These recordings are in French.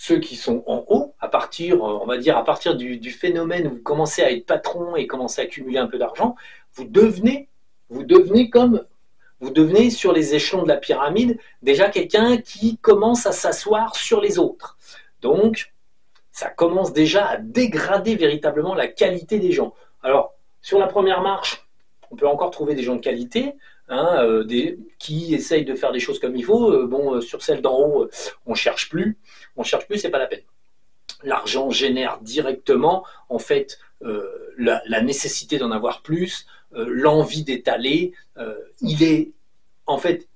ceux qui sont en haut, à partir, on va dire, à partir du phénomène où vous commencez à être patron et commencez à accumuler un peu d'argent, vous devenez, vous devenez comme, vous devenez sur les échelons de la pyramide déjà quelqu'un qui commence à s'asseoir sur les autres. Donc, ça commence déjà à dégrader véritablement la qualité des gens. Alors, sur la première marche, on peut encore trouver des gens de qualité, hein, qui essayent de faire des choses comme il faut. Sur celle d'en haut, on cherche plus, c'est pas la peine. L'argent génère directement, en fait, la nécessité d'en avoir plus, l'envie d'étaler. Il est, en fait,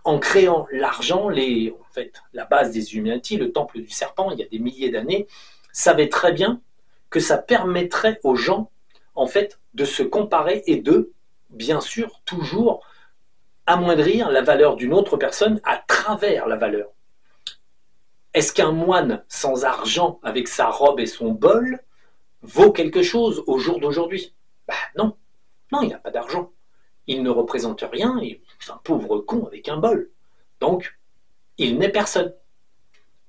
en créant l'argent, en fait, la base des Illuminati, le temple du serpent, il y a des milliers d'années, savait très bien que ça permettrait aux gens, en fait, de se comparer et de, bien sûr, toujours amoindrir la valeur d'une autre personne à travers la valeur. Est-ce qu'un moine sans argent, avec sa robe et son bol, vaut quelque chose au jour d'aujourd'hui? Non, non, il n'a pas d'argent. Il ne représente rien, c'est un pauvre con avec un bol. Donc, il n'est personne.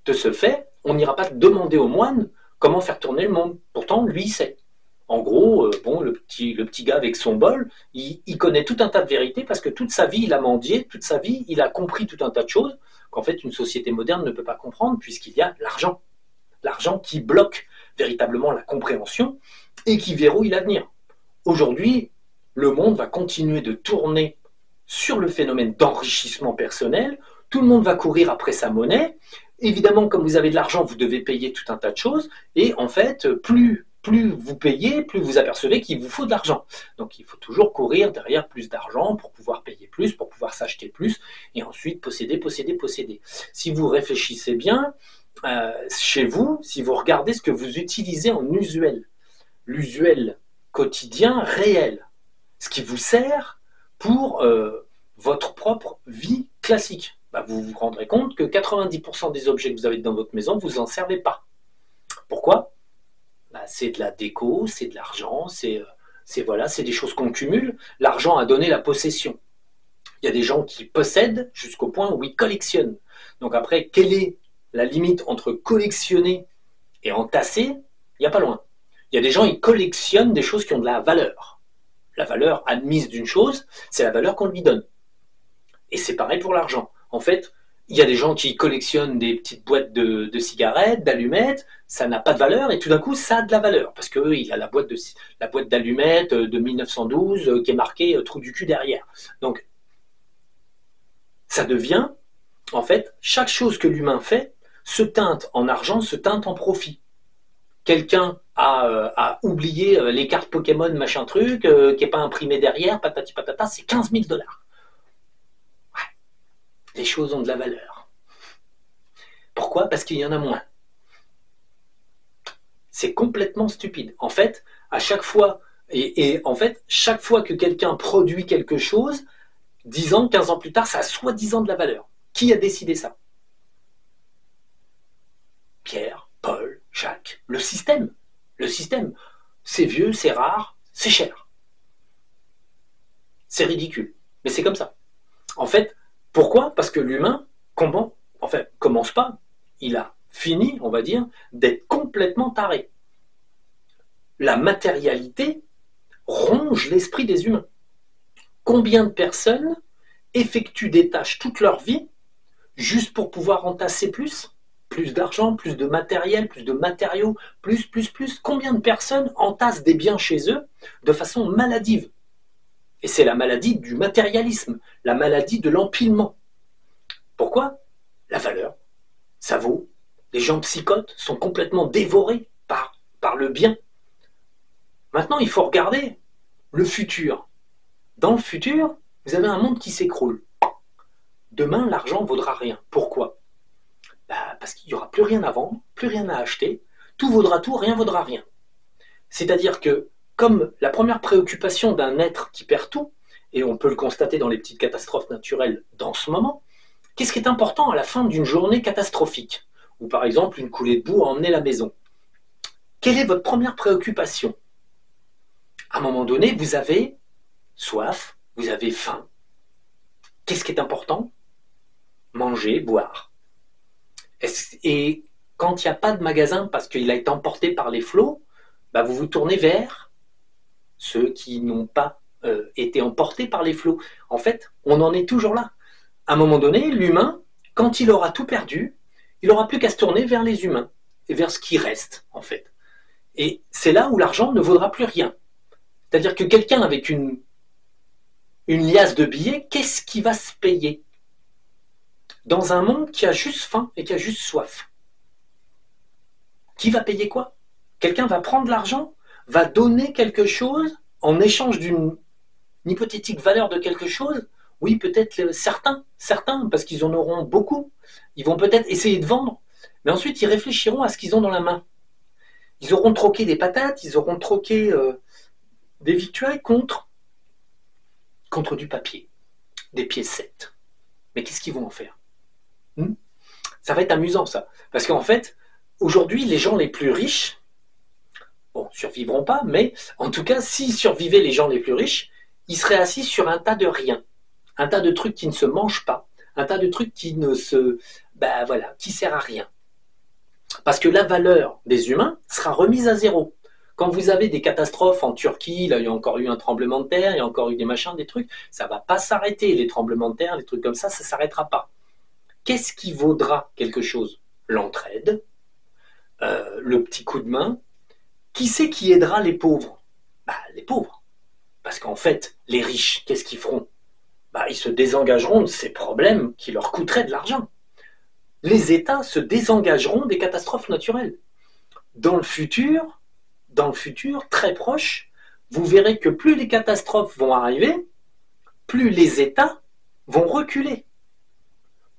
De ce fait, on n'ira pas demander au moine comment faire tourner le monde. Pourtant, lui, il sait. En gros, le petit gars avec son bol, il connaît tout un tas de vérités parce que toute sa vie, il a mendié, toute sa vie, il a compris tout un tas de choses qu'en fait, une société moderne ne peut pas comprendre puisqu'il y a l'argent. L'argent qui bloque véritablement la compréhension et qui verrouille l'avenir. Aujourd'hui, le monde va continuer de tourner sur le phénomène d'enrichissement personnel. Tout le monde va courir après sa monnaie. Évidemment, comme vous avez de l'argent, vous devez payer tout un tas de choses. Et en fait, plus vous payez, plus vous apercevez qu'il vous faut de l'argent. Donc il faut toujours courir derrière plus d'argent pour pouvoir payer plus, pour pouvoir s'acheter plus, et ensuite posséder, posséder, posséder. Si vous réfléchissez bien, chez vous, si vous regardez ce que vous utilisez en usuel, l'usuel quotidien réel, ce qui vous sert pour votre propre vie classique. Vous vous rendrez compte que 90% des objets que vous avez dans votre maison, vous n'en servez pas. Pourquoi? C'est de la déco, c'est de l'argent, c'est des choses qu'on cumule. L'argent a donné la possession. Il y a des gens qui possèdent jusqu'au point où ils collectionnent. Donc après, quelle est la limite entre collectionner et entasser? Il n'y a pas loin. Il y a des gens, ils collectionnent des choses qui ont de la valeur. La valeur admise d'une chose, c'est la valeur qu'on lui donne. Et c'est pareil pour l'argent. En fait, il y a des gens qui collectionnent des petites boîtes de cigarettes, d'allumettes, ça n'a pas de valeur, et tout d'un coup, ça a de la valeur, parce qu'il y a la boîte d'allumettes de 1912 qui est marquée trou du cul derrière. Donc, ça devient, en fait, chaque chose que l'humain fait se teinte en argent, se teinte en profit. Quelqu'un a oublié les cartes Pokémon, machin truc, qui n'est pas imprimé derrière, patati patata, c'est 15 000 $. Les choses ont de la valeur. Pourquoi? Parce qu'il y en a moins. C'est complètement stupide. En fait, à chaque fois, en fait, chaque fois que quelqu'un produit quelque chose, 10 ans, 15 ans plus tard, ça a soi-disant de la valeur. Qui a décidé ça? Pierre, Paul, Jacques, le système. Le système. C'est vieux, c'est rare, c'est cher. C'est ridicule. Mais c'est comme ça. En fait, pourquoi? Parce que l'humain, commence pas. Il a fini, on va dire, d'être complètement taré. La matérialité ronge l'esprit des humains. Combien de personnes effectuent des tâches toute leur vie juste pour pouvoir entasser plus? Plus d'argent, plus de matériel, plus de matériaux, plus. Combien de personnes entassent des biens chez eux de façon maladive? Et c'est la maladie du matérialisme, la maladie de l'empilement. Pourquoi? La valeur, ça vaut. Les gens psychotes sont complètement dévorés par le bien. Maintenant, il faut regarder le futur. Dans le futur, vous avez un monde qui s'écroule. Demain, l'argent ne vaudra rien. Pourquoi? Parce qu'il n'y aura plus rien à vendre, plus rien à acheter. Tout vaudra tout, rien vaudra rien. C'est-à-dire que, comme la première préoccupation d'un être qui perd tout, et on peut le constater dans les petites catastrophes naturelles dans ce moment, qu'est-ce qui est important à la fin d'une journée catastrophique? Ou par exemple, une coulée de boue a emmené la maison. Quelle est votre première préoccupation? À un moment donné, vous avez soif, vous avez faim. Qu'est-ce qui est important? Manger, boire. Et Quand il n'y a pas de magasin parce qu'il a été emporté par les flots, bah, vous vous tournez vers ceux qui n'ont pas été emportés par les flots. En fait, on en est toujours là. À un moment donné, l'humain, quand il aura tout perdu, il n'aura plus qu'à se tourner vers les humains et vers ce qui reste, en fait. Et c'est là où l'argent ne vaudra plus rien. C'est-à-dire que quelqu'un avec une liasse de billets, qu'est-ce qui va se payer dans un monde qui a juste faim et qui a juste soif? Qui va payer quoi? Quelqu'un va prendre l'argent, va donner quelque chose en échange d'une hypothétique valeur de quelque chose. Oui, peut-être certains, parce qu'ils en auront beaucoup. Ils vont peut-être essayer de vendre, mais ensuite ils réfléchiront à ce qu'ils ont dans la main. Ils auront troqué des patates, ils auront troqué des victuailles contre du papier, des piécettes. Mais qu'est-ce qu'ils vont en faire? Ça va être amusant, ça. Parce qu'en fait, aujourd'hui, les gens les plus riches, bon, survivront pas, mais en tout cas, s'ils survivaient les gens les plus riches, ils seraient assis sur un tas de rien, un tas de trucs qui ne se mangent pas, un tas de trucs qui ne se, ben voilà, qui sert à rien. Parce que la valeur des humains sera remise à zéro. Quand vous avez des catastrophes en Turquie, là il y a encore eu un tremblement de terre, il y a encore eu des machins, des trucs, ça va pas s'arrêter, les tremblements de terre, les trucs comme ça s'arrêtera pas. Qu'est-ce qui vaudra quelque chose? L'entraide, le petit coup de main. Qui c'est qui aidera les pauvres? Bah, les pauvres. Parce qu'en fait, les riches, qu'est-ce qu'ils feront? Bah, ils se désengageront de ces problèmes qui leur coûteraient de l'argent. Les États se désengageront des catastrophes naturelles. Dans le futur, très proche, vous verrez que plus les catastrophes vont arriver, plus les États vont reculer.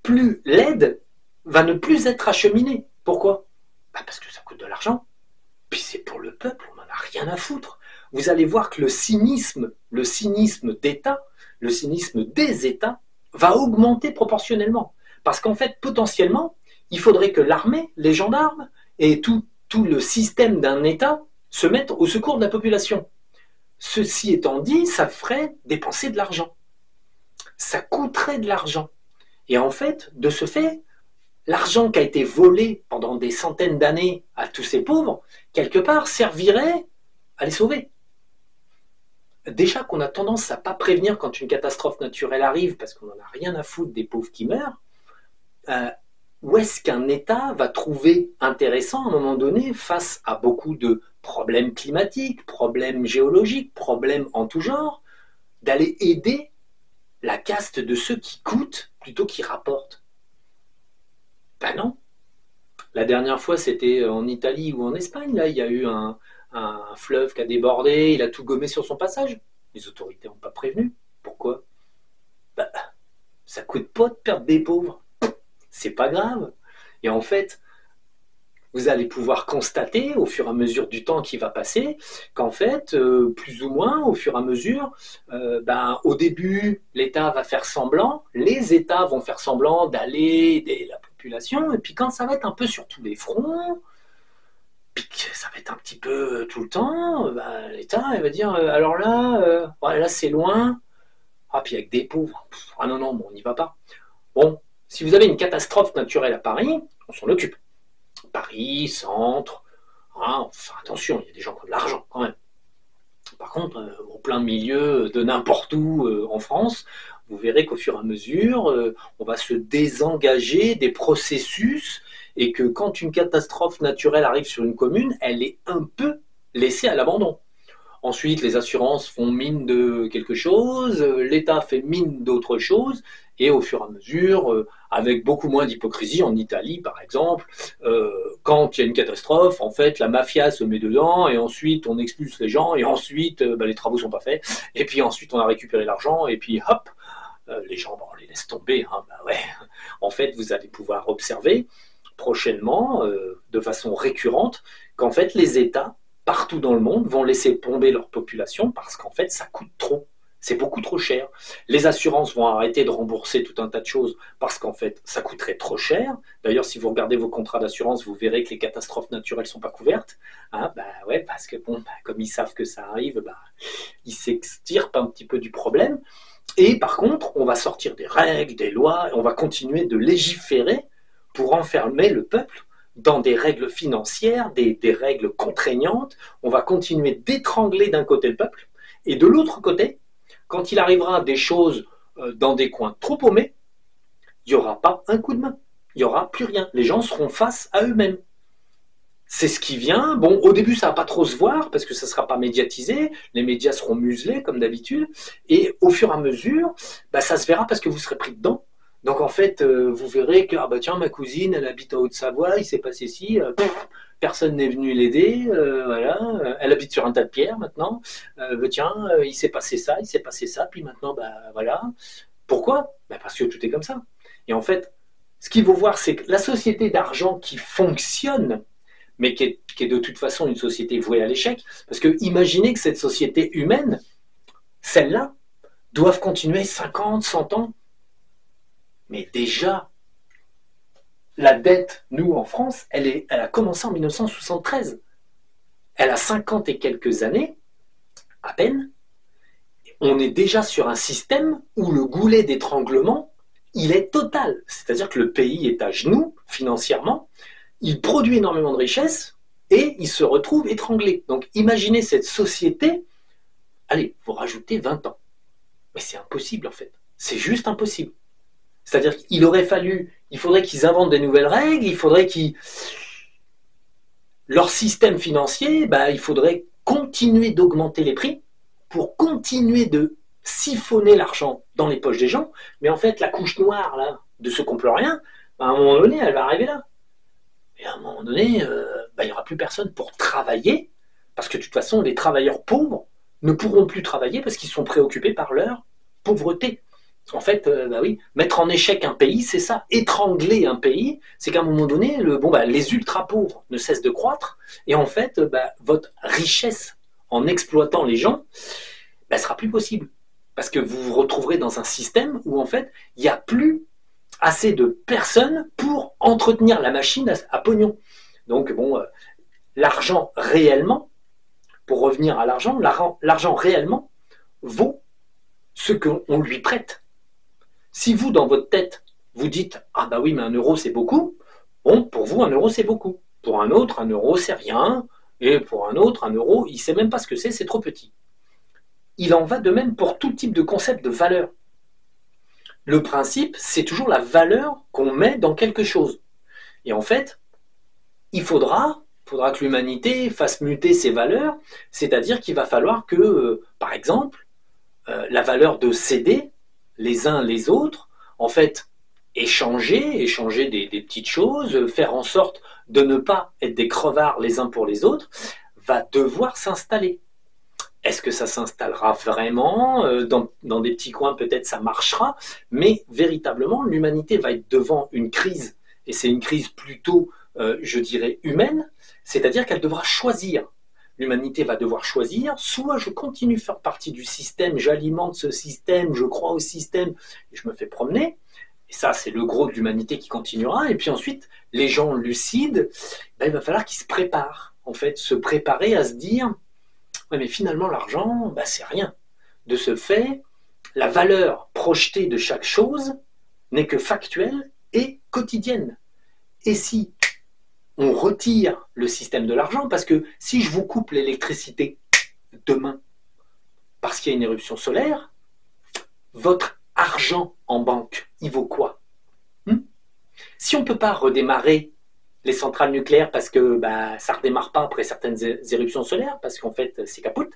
Plus l'aide va ne plus être acheminée. Pourquoi? Bah, parce que ça coûte de l'argent. Puis c'est pour le peuple, on n'en a rien à foutre. Vous allez voir que le cynisme d'État, le cynisme des États, va augmenter proportionnellement. Parce qu'en fait, potentiellement, il faudrait que l'armée, les gendarmes et tout le système d'un État se mettent au secours de la population. Ceci étant dit, ça ferait dépenser de l'argent. Ça coûterait de l'argent. Et en fait, de ce fait, l'argent qui a été volé pendant des centaines d'années à tous ces pauvres, quelque part, servirait à les sauver. Déjà qu'on a tendance à ne pas prévenir quand une catastrophe naturelle arrive, parce qu'on n'en a rien à foutre des pauvres qui meurent, où est-ce qu'un État va trouver intéressant à un moment donné, face à beaucoup de problèmes climatiques, problèmes géologiques, problèmes en tout genre, d'aller aider la caste de ceux qui coûtent plutôt qu'ils rapportent? Ben non. La dernière fois, c'était en Italie ou en Espagne. Là, il y a eu un fleuve qui a débordé, il a tout gommé sur son passage. Les autorités n'ont pas prévenu. Pourquoi? Ben, ça coûte pas de perdre des pauvres. C'est pas grave. Et en fait, vous allez pouvoir constater au fur et à mesure du temps qui va passer qu'en fait, plus ou moins, au fur et à mesure, au début, l'État va faire semblant, les États vont faire semblant d'aller aider la population, et puis quand ça va être un peu sur tous les fronts, puis que ça va être un petit peu tout le temps, l'État il va dire alors là, là c'est loin, ah puis avec des pauvres, ah non non, bon, on n'y va pas. Bon, si vous avez une catastrophe naturelle à Paris, on s'en occupe. Paris, centre, hein, enfin, attention, il y a des gens qui ont de l'argent quand même. Par contre, au plein milieu de n'importe où en France, vous verrez qu'au fur et à mesure, on va se désengager des processus et que quand une catastrophe naturelle arrive sur une commune, elle est un peu laissée à l'abandon. Ensuite, les assurances font mine de quelque chose, l'État fait mine d'autre chose, et au fur et à mesure, avec beaucoup moins d'hypocrisie, en Italie par exemple, quand il y a une catastrophe, en fait, la mafia se met dedans, et ensuite on expulse les gens, et ensuite les travaux sont pas faits, et puis ensuite on a récupéré l'argent, et puis hop, les gens, on les laisse tomber. Hein, ouais. En fait, vous allez pouvoir observer prochainement, de façon récurrente, qu'en fait les États partout dans le monde vont laisser tomber leur population parce qu'en fait ça coûte trop, c'est beaucoup trop cher. Les assurances vont arrêter de rembourser tout un tas de choses parce qu'en fait ça coûterait trop cher. D'ailleurs, si vous regardez vos contrats d'assurance, vous verrez que les catastrophes naturelles ne sont pas couvertes, hein, ouais, parce que bon, comme ils savent que ça arrive, ils s'extirpent un petit peu du problème. Et par contre, on va sortir des règles, des lois, et on va continuer de légiférer pour enfermer le peuple dans des règles financières, des règles contraignantes. On va continuer d'étrangler d'un côté le peuple, et de l'autre côté, quand il arrivera des choses dans des coins trop paumés, il n'y aura pas un coup de main. Il n'y aura plus rien. Les gens seront face à eux-mêmes. C'est ce qui vient. Bon, au début, ça va pas trop se voir parce que ça sera pas médiatisé. Les médias seront muselés comme d'habitude. Et au fur et à mesure, ça se verra parce que vous serez pris dedans. Donc en fait, vous verrez que tiens, ma cousine, elle habite en Haute-Savoie, il s'est passé ci, personne n'est venu l'aider, voilà, elle habite sur un tas de pierres maintenant. Tiens, il s'est passé ça, il s'est passé ça, puis maintenant, voilà. Pourquoi? Parce que tout est comme ça. Et en fait, ce qu'il faut voir, c'est que la société d'argent qui fonctionne, mais qui est de toute façon une société vouée à l'échec, parce que imaginez que cette société humaine, celle-là, doive continuer 50, 100 ans. Mais déjà, la dette, nous, en France, elle a commencé en 1973. Elle a 50 et quelques années, à peine. On est déjà sur un système où le goulet d'étranglement, il est total. C'est-à-dire que le pays est à genoux, financièrement, il produit énormément de richesses et il se retrouve étranglé. Donc imaginez cette société, allez, vous rajoutez 20 ans. Mais c'est impossible en fait. C'est juste impossible. C'est-à-dire qu'il faudrait qu'ils inventent des nouvelles règles, il faudrait qu'ils... Leur système financier, il faudrait continuer d'augmenter les prix pour continuer de siphonner l'argent dans les poches des gens. Mais en fait, la couche noire là, de ceux qui n'ont plus rien, à un moment donné, elle va arriver là. Et à un moment donné, il n'y aura plus personne pour travailler, parce que de toute façon, les travailleurs pauvres ne pourront plus travailler parce qu'ils sont préoccupés par leur pauvreté. En fait, oui, mettre en échec un pays, c'est ça. Étrangler un pays, c'est qu'à un moment donné, les ultra-pauvres ne cessent de croître, et en fait, votre richesse en exploitant les gens, sera plus possible. Parce que vous vous retrouverez dans un système où, en fait, il n'y a plus assez de personnes pour entretenir la machine à pognon. Donc, l'argent réellement, pour revenir à l'argent réellement vaut ce qu'on lui prête. Si vous, dans votre tête, vous dites « Ah oui, mais 1 euro, c'est beaucoup », bon, pour vous, 1 euro, c'est beaucoup. Pour un autre, 1 euro, c'est rien. Et pour un autre, 1 euro, il ne sait même pas ce que c'est trop petit. Il en va de même pour tout type de concept de valeur. Le principe, c'est toujours la valeur qu'on met dans quelque chose. Et en fait, il faudra que l'humanité fasse muter ses valeurs, c'est-à-dire qu'il va falloir que, par exemple, la valeur de s'aider les uns les autres, en fait, échanger des petites choses, faire en sorte de ne pas être des crevards les uns pour les autres, va devoir s'installer. Est-ce que ça s'installera vraiment dans des petits coins, peut-être ça marchera, mais véritablement, l'humanité va être devant une crise, et c'est une crise plutôt, je dirais, humaine, c'est-à-dire qu'elle devra choisir. L'humanité va devoir choisir, soit je continue à faire partie du système, j'alimente ce système, je crois au système, et je me fais promener, et ça c'est le gros de l'humanité qui continuera, et puis ensuite, les gens lucides, il va falloir qu'ils se préparent, en fait, se préparer à se dire, ouais, mais finalement l'argent, c'est rien. De ce fait, la valeur projetée de chaque chose n'est que factuelle et quotidienne. Et si on retire le système de l'argent, parce que si je vous coupe l'électricité demain, parce qu'il y a une éruption solaire, votre argent en banque, il vaut quoi? Si on ne peut pas redémarrer les centrales nucléaires parce que ça ne redémarre pas après certaines éruptions solaires, parce qu'en fait c'est capote,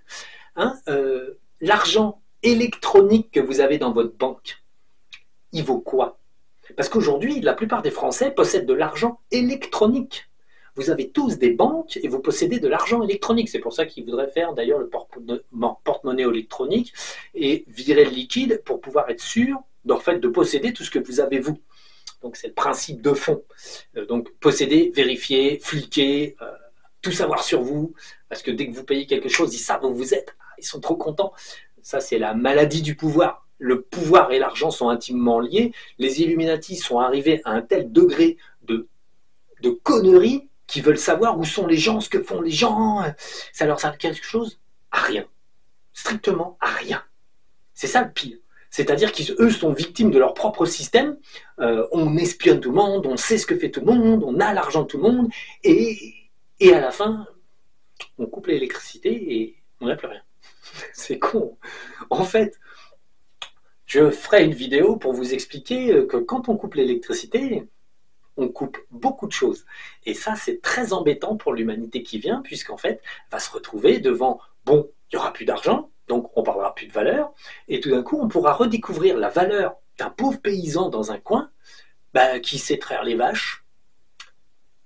l'argent électronique que vous avez dans votre banque, il vaut quoi? Parce qu'aujourd'hui, la plupart des Français possèdent de l'argent électronique. Vous avez tous des banques et vous possédez de l'argent électronique. C'est pour ça qu'ils voudraient faire d'ailleurs le porte-monnaie électronique et virer le liquide pour pouvoir être sûr en fait, de posséder tout ce que vous avez vous. Donc c'est le principe de fond. Donc posséder, vérifier, fliquer, tout savoir sur vous, parce que dès que vous payez quelque chose, ils savent où vous êtes, ils sont trop contents. Ça c'est la maladie du pouvoir. Le pouvoir et l'argent sont intimement liés. Les Illuminati sont arrivés à un tel degré de conneries qu'ils veulent savoir où sont les gens, ce que font les gens. Ça leur sert à quelque chose? À rien. Strictement à rien. C'est ça le pire. C'est-à-dire qu'eux sont victimes de leur propre système. On espionne tout le monde, on sait ce que fait tout le monde, on a l'argent de tout le monde, et à la fin, on coupe l'électricité et on n'a plus rien. C'est con. En fait, je ferai une vidéo pour vous expliquer que quand on coupe l'électricité, on coupe beaucoup de choses. Et ça, c'est très embêtant pour l'humanité qui vient, puisqu'en fait, elle va se retrouver devant, bon, il n'y aura plus d'argent, donc on ne parlera plus de valeur, et tout d'un coup, on pourra redécouvrir la valeur d'un pauvre paysan dans un coin, qui sait traire les vaches,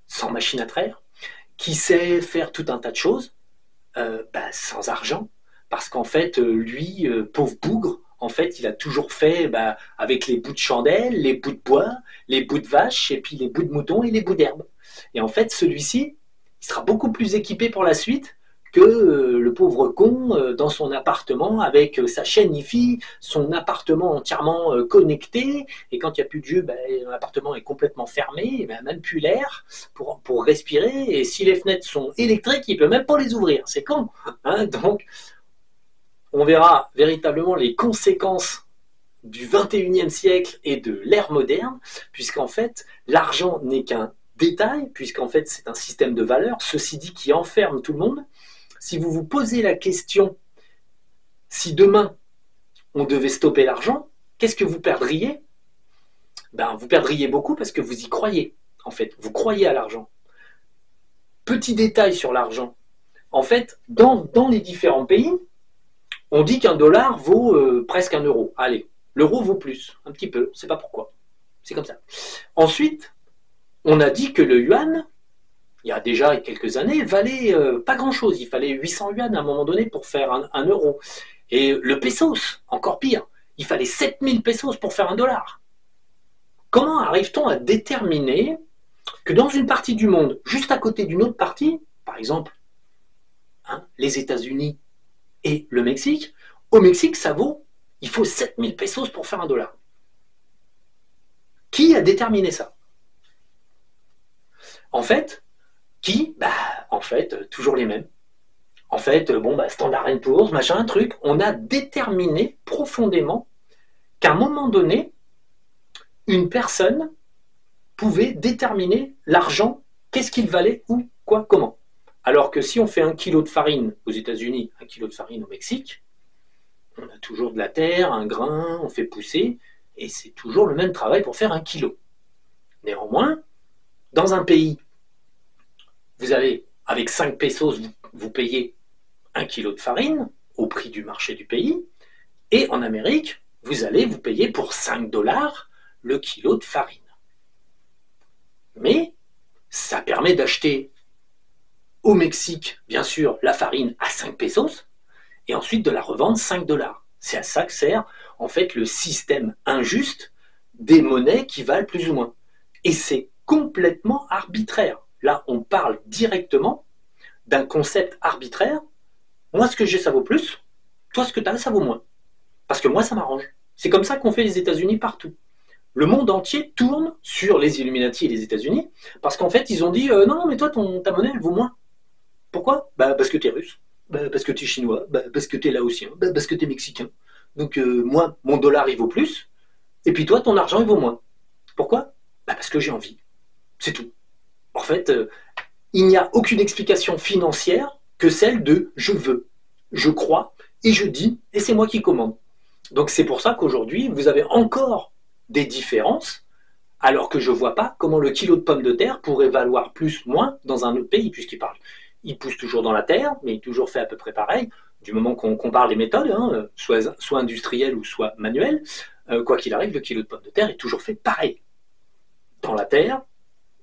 sans machine à traire, qui sait faire tout un tas de choses, sans argent, parce qu'en fait, lui, pauvre bougre, en fait, il a toujours fait avec les bouts de chandelle, les bouts de bois, les bouts de vache, et puis les bouts de mouton et les bouts d'herbe. Et en fait, celui-ci, il sera beaucoup plus équipé pour la suite que le pauvre con dans son appartement avec sa chaîne Hi-Fi, son appartement entièrement connecté, et quand il n'y a plus de jeu, l'appartement est complètement fermé, et même plus l'air pour respirer, et si les fenêtres sont électriques, il ne peut même pas les ouvrir, c'est con, hein. Donc, on verra véritablement les conséquences du 21e siècle et de l'ère moderne, puisqu'en fait, l'argent n'est qu'un détail, puisqu'en fait, c'est un système de valeurs, ceci dit, qui enferme tout le monde. Si vous vous posez la question, si demain, on devait stopper l'argent, qu'est-ce que vous perdriez? Vous perdriez beaucoup parce que vous y croyez, en fait. Vous croyez à l'argent. Petit détail sur l'argent. En fait, dans les différents pays, on dit qu'un dollar vaut presque un euro. Allez, l'euro vaut plus, un petit peu, on ne sait pas pourquoi. C'est comme ça. Ensuite, on a dit que le yuan, il y a déjà quelques années, valait pas grand-chose. Il fallait 800 yuan à un moment donné pour faire un euro. Et le pesos, encore pire, il fallait 7000 pesos pour faire un dollar. Comment arrive-t-on à déterminer que dans une partie du monde, juste à côté d'une autre partie, par exemple, les États-Unis et le Mexique, au Mexique, il faut 7000 pesos pour faire un dollar. Qui a déterminé ça? En fait, toujours les mêmes. En fait, Standard & Poor's, machin, truc, on a déterminé profondément qu'à un moment donné, une personne pouvait déterminer l'argent, qu'est-ce qu'il valait, où, quoi, comment. Alors que si on fait 1 kilo de farine aux États-Unis, 1 kilo de farine au Mexique, on a toujours de la terre, un grain, on fait pousser, et c'est toujours le même travail pour faire 1 kilo. Néanmoins, dans un pays, vous avez, avec 5 pesos, vous payez 1 kilo de farine au prix du marché du pays, et en Amérique, vous payez pour 5 dollars le kilo de farine. Mais ça permet d'acheter au Mexique, bien sûr, la farine à 5 pesos, et ensuite de la revendre 5 dollars. C'est à ça que sert, en fait, le système injuste des monnaies qui valent plus ou moins. Et c'est complètement arbitraire. Là, on parle directement d'un concept arbitraire. Moi, ce que j'ai, ça vaut plus. Toi, ce que tu as, ça vaut moins. Parce que moi, ça m'arrange. C'est comme ça qu'on fait les États-Unis partout. Le monde entier tourne sur les Illuminati et les États-Unis, parce qu'en fait, ils ont dit non, mais toi, ta monnaie, elle vaut moins. Pourquoi? Parce que tu es russe, parce que tu es chinois, parce que tu es laotien, parce que tu es mexicain. Donc, moi, mon dollar, il vaut plus, et puis toi, ton argent, il vaut moins. Pourquoi? Parce que j'ai envie. C'est tout. En fait, il n'y a aucune explication financière que celle de je veux, je crois, et je dis, et c'est moi qui commande. Donc, c'est pour ça qu'aujourd'hui, vous avez encore des différences, alors que je ne vois pas comment le kilo de pommes de terre pourrait valoir plus, moins dans un autre pays, puisqu'il parle. Il pousse toujours dans la terre, mais il toujours fait à peu près pareil, du moment qu'on compare les méthodes, soit industrielles ou soit manuelles, quoi qu'il arrive, le kilo de pommes de terre est toujours fait pareil. Dans la terre,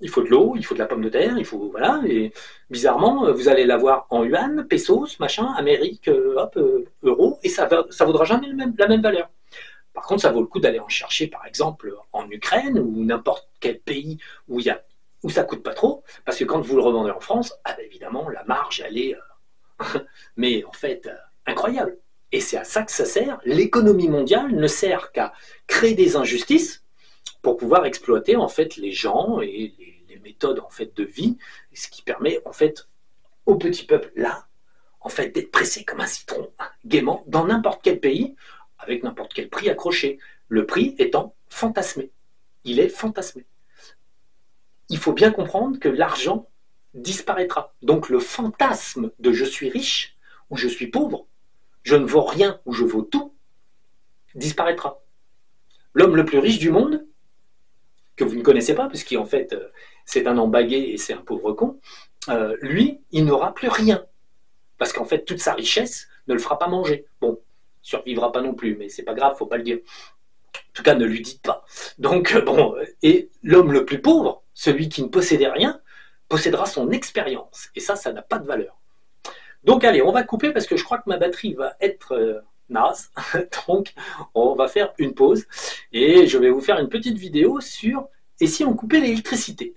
il faut de l'eau, il faut de la pomme de terre, voilà, et bizarrement, vous allez l'avoir en yuan, pesos, machin, Amérique, euro, et ça vaudra jamais la même valeur. Par contre, ça vaut le coup d'aller en chercher, par exemple, en Ukraine ou n'importe quel pays où ça coûte pas trop, parce que quand vous le revendez en France, évidemment, la marge, elle est, mais en fait, incroyable. Et c'est à ça que ça sert. L'économie mondiale ne sert qu'à créer des injustices pour pouvoir exploiter en fait les gens et les méthodes en fait de vie, ce qui permet en fait au petit peuple là, en fait, d'être pressé comme un citron, gaiement, dans n'importe quel pays, avec n'importe quel prix accroché. Le prix étant fantasmé. Il est fantasmé. Il faut bien comprendre que l'argent disparaîtra. Donc le fantasme de je suis riche ou je suis pauvre, je ne vaux rien ou je vaux tout, disparaîtra. L'homme le plus riche du monde, que vous ne connaissez pas, puisqu'en fait c'est un embagué et c'est un pauvre con, lui, il n'aura plus rien. Parce qu'en fait, toute sa richesse ne le fera pas manger. Bon, il survivra pas non plus, mais c'est pas grave, faut pas le dire. En tout cas, ne lui dites pas. Donc, bon, et l'homme le plus pauvre, celui qui ne possédait rien, possédera son expérience. Et ça n'a pas de valeur. Donc, allez, on va couper parce que je crois que ma batterie va être naze. Donc, on va faire une pause. Et je vais vous faire une petite vidéo sur « Et si on coupait l'électricité ?»